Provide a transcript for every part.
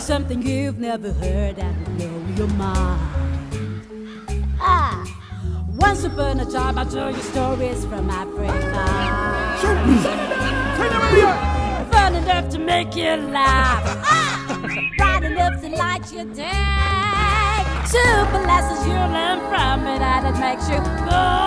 something you've never heard that will blow your mind. Once upon a time, I'll tell you stories from Africa. Fun enough to make you laugh. Bright enough to light your day. Super lessons you learn from it, and it makes you go.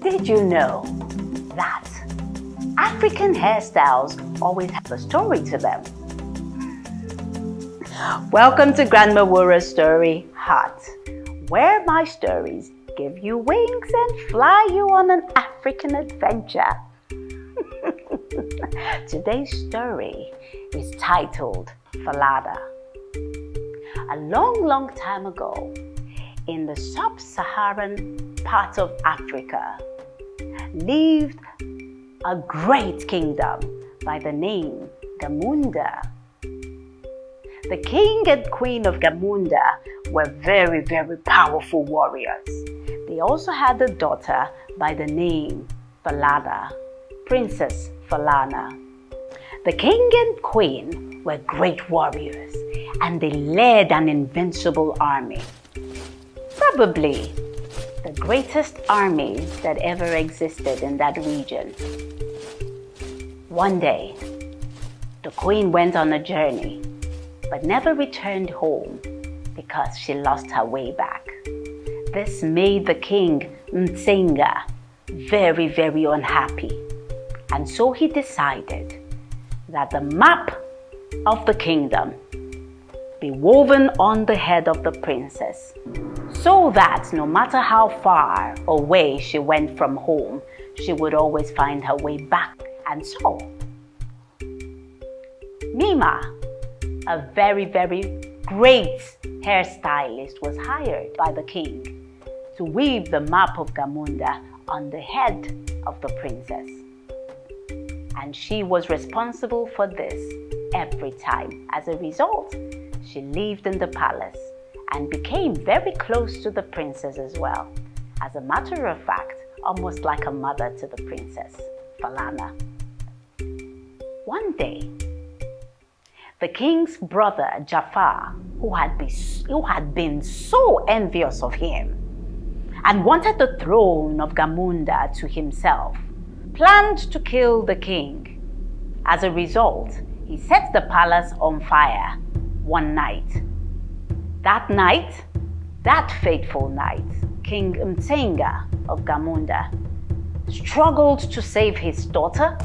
Did you know that African hairstyles always have a story to them? Welcome to Grandma Wura's Story Hut, where my stories give you wings and fly you on an African adventure. Today's story is titled Falana. A long time ago, in the sub-Saharan part of Africa, lived a great kingdom by the name Gamunda. The king and queen of Gamunda were very powerful warriors. They also had a daughter by the name Falana, Princess Falana. The king and queen were great warriors, and they led an invincible army. Probably the greatest army that ever existed in that region. One day, the queen went on a journey, but never returned home because she lost her way back. This made the king, Mtsenga, very unhappy. And so he decided that the map of the kingdom be woven on the head of the princess, so that no matter how far away she went from home, she would always find her way back. And so, Mima, a very great hairstylist, was hired by the king to weave the map of Gamunda on the head of the princess. And she was responsible for this every time. As a result, she lived in the palace and became very close to the princess as well. As a matter of fact, almost like a mother to the princess, Falana. One day, the king's brother Jafar, who had been so envious of him and wanted the throne of Gamunda to himself, planned to kill the king. As a result, he set the palace on fire one night. That fateful night, King Mtsenga of Gamunda struggled to save his daughter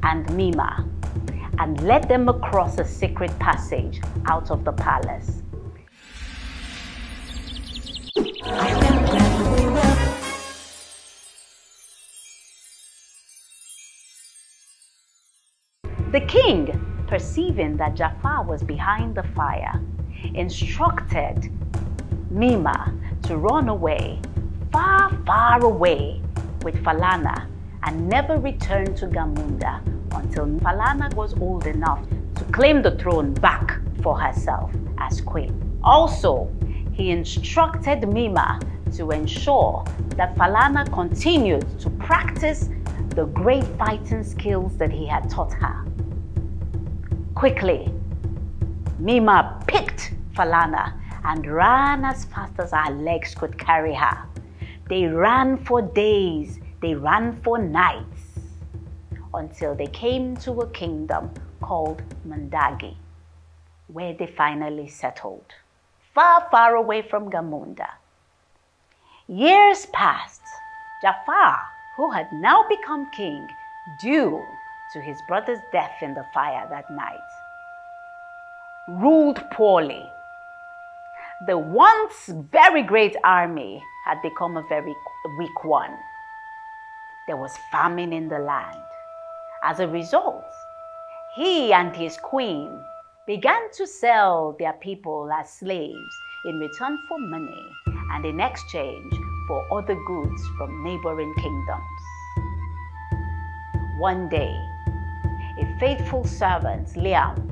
and Mima and led them across a secret passage out of the palace. The king, perceiving that Jafar was behind the fire, instructed Mima to run away, far away with Falana and never return to Gamunda until Falana was old enough to claim the throne back for herself as queen. Also, he instructed Mima to ensure that Falana continued to practice the great fighting skills that he had taught her. Quickly, Mima picked Falana and ran as fast as her legs could carry her. They ran for days, they ran for nights, until they came to a kingdom called Mandagi, where they finally settled, far away from Gamunda. Years passed. Jafar, who had now become king due to his brother's death in the fire that night, ruled poorly. The once very great army had become a very weak one. There was famine in the land. As a result, he and his queen began to sell their people as slaves in return for money and in exchange for other goods from neighboring kingdoms. One day, a faithful servant, Liam,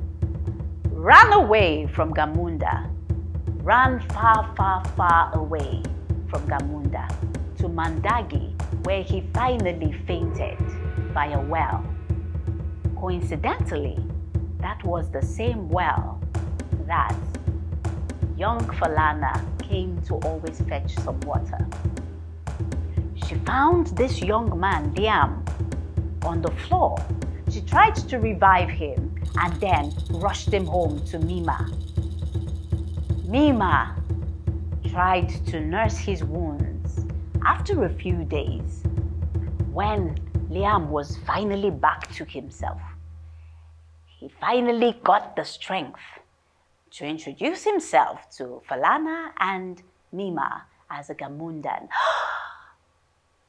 ran away from Gamunda, ran far, far, far away from Gamunda to Mandagi, where he finally fainted by a well. Coincidentally, that was the same well that young Falana came to always fetch some water. She found this young man, Liam, on the floor. She tried to revive him and then rushed him home to Mima. Mima tried to nurse his wounds. After a few days, when Liam was finally back to himself, he finally got the strength to introduce himself to Falana and Mima as a Gamundan.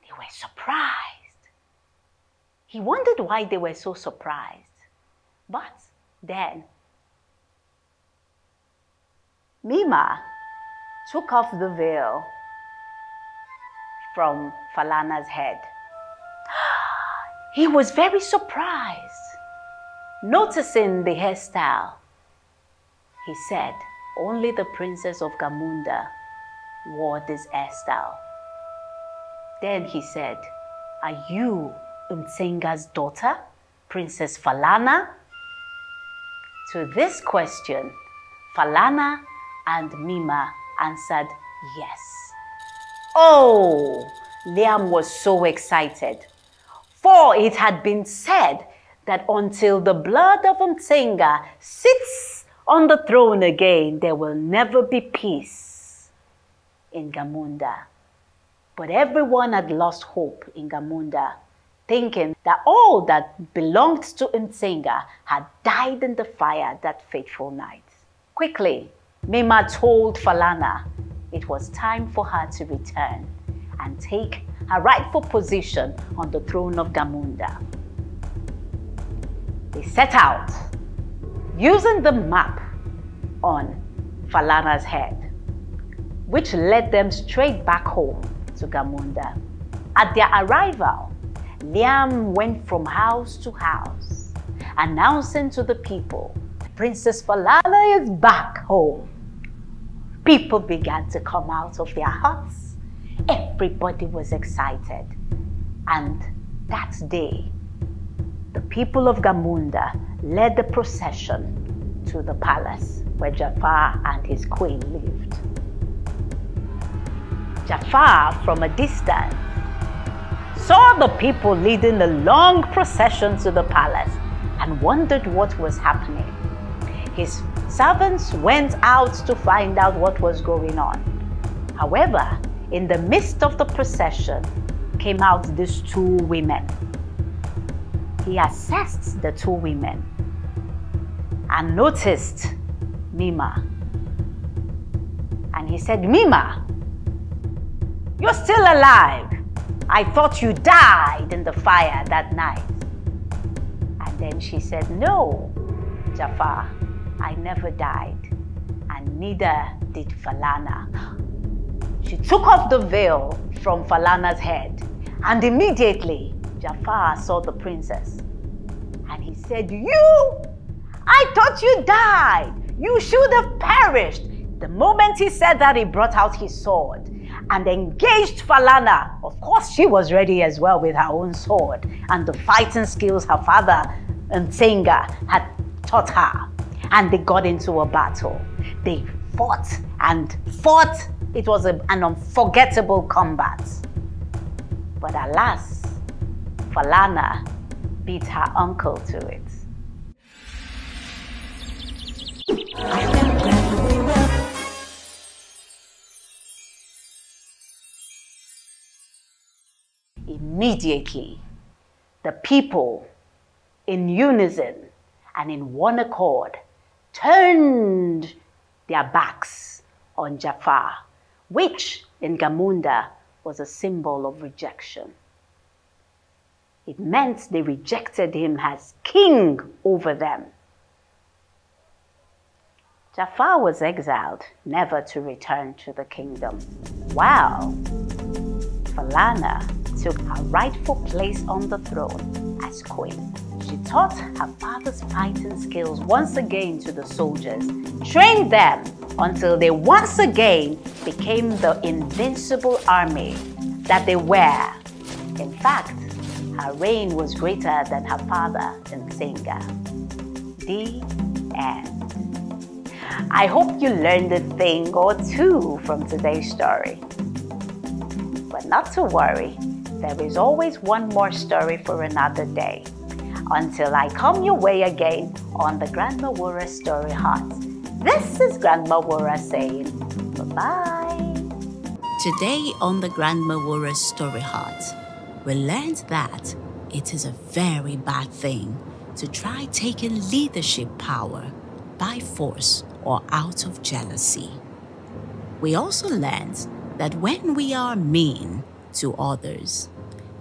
They were surprised. He wondered why they were so surprised. But then, Mima took off the veil from Falana's head. He was very surprised, noticing the hairstyle. He said, only the princess of Gamunda wore this hairstyle. Then he said, are you Mtsenga's daughter, Princess Falana? To this question, Falana and Mima answered yes. Oh, Liam was so excited, for it had been said that until the blood of Mtsenga sits on the throne again, there will never be peace in Gamunda. But everyone had lost hope in Gamunda, thinking that all that belonged to Mtsenga had died in the fire that fateful night. Quickly, Mima told Falana it was time for her to return and take her rightful position on the throne of Gamunda. They set out using the map on Falana's head, which led them straight back home to Gamunda. At their arrival, Liam went from house to house, announcing to the people, Princess Falana is back home. People began to come out of their huts. Everybody was excited. And that day, the people of Gamunda led the procession to the palace where Jafar and his queen lived. Jafar, from a distance, saw the people leading a long procession to the palace and wondered what was happening. His servants went out to find out what was going on. However, in the midst of the procession came out these two women. He assessed the two women and noticed Mima. And he said, Mima, you're still alive. I thought you died in the fire that night. And then she said, no, Jafar, I never died, and neither did Falana. She took off the veil from Falana's head, and immediately Jafar saw the princess. And he said, you! I thought you died! You should have perished! The moment he said that, he brought out his sword and engaged Falana. Of course, she was ready as well with her own sword and the fighting skills her father, Mtsenga, had taught her. And they got into a battle. They fought and fought. It was an unforgettable combat. But alas, Falana beat her uncle to it. Immediately, the people, in unison and in one accord, turned their backs on Jafar, which in Gamunda was a symbol of rejection. It meant they rejected him as king over them. Jafar was exiled, never to return to the kingdom, while Falana took her rightful place on the throne as queen. She taught her father's fighting skills once again to the soldiers, trained them until they once again became the invincible army that they were. In fact, her reign was greater than her father in Singa. The end. I hope you learned a thing or two from today's story. But not to worry, there is always one more story for another day. Until I come your way again on the Grandma Wura Story Hut. This is Grandma Wura saying bye-bye. Today on the Grandma Wura Story Hut, we learned that it is a very bad thing to try taking leadership power by force or out of jealousy. We also learned that when we are mean to others,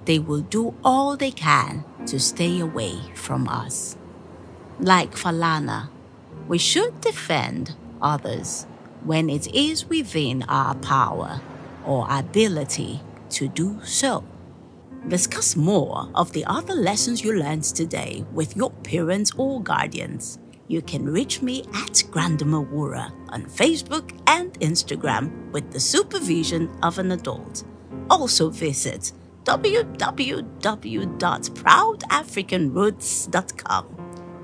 they will do all they can to stay away from us. Like Falana, we should defend others when it is within our power or ability to do so. Discuss more of the other lessons you learned today with your parents or guardians. You can reach me at Grandma Wura on Facebook and Instagram with the supervision of an adult. Also visit www.proudafricanroots.com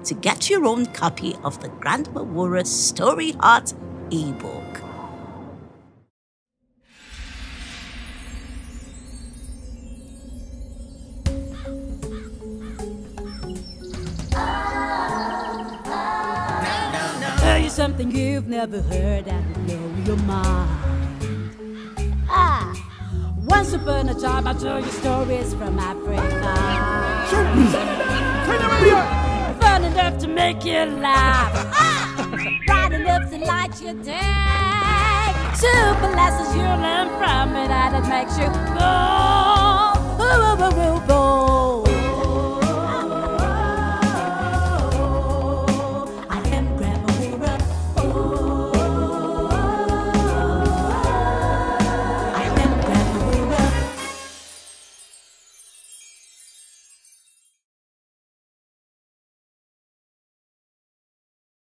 to get your own copy of the Grandma Wura Story Hut ebook. Tell you something you've never heard and blow your mind. Once upon a time, I'll tell you stories from Africa. Fun enough to make you laugh. Bright enough to light your day. Super lessons you learn from it, and it makes you go.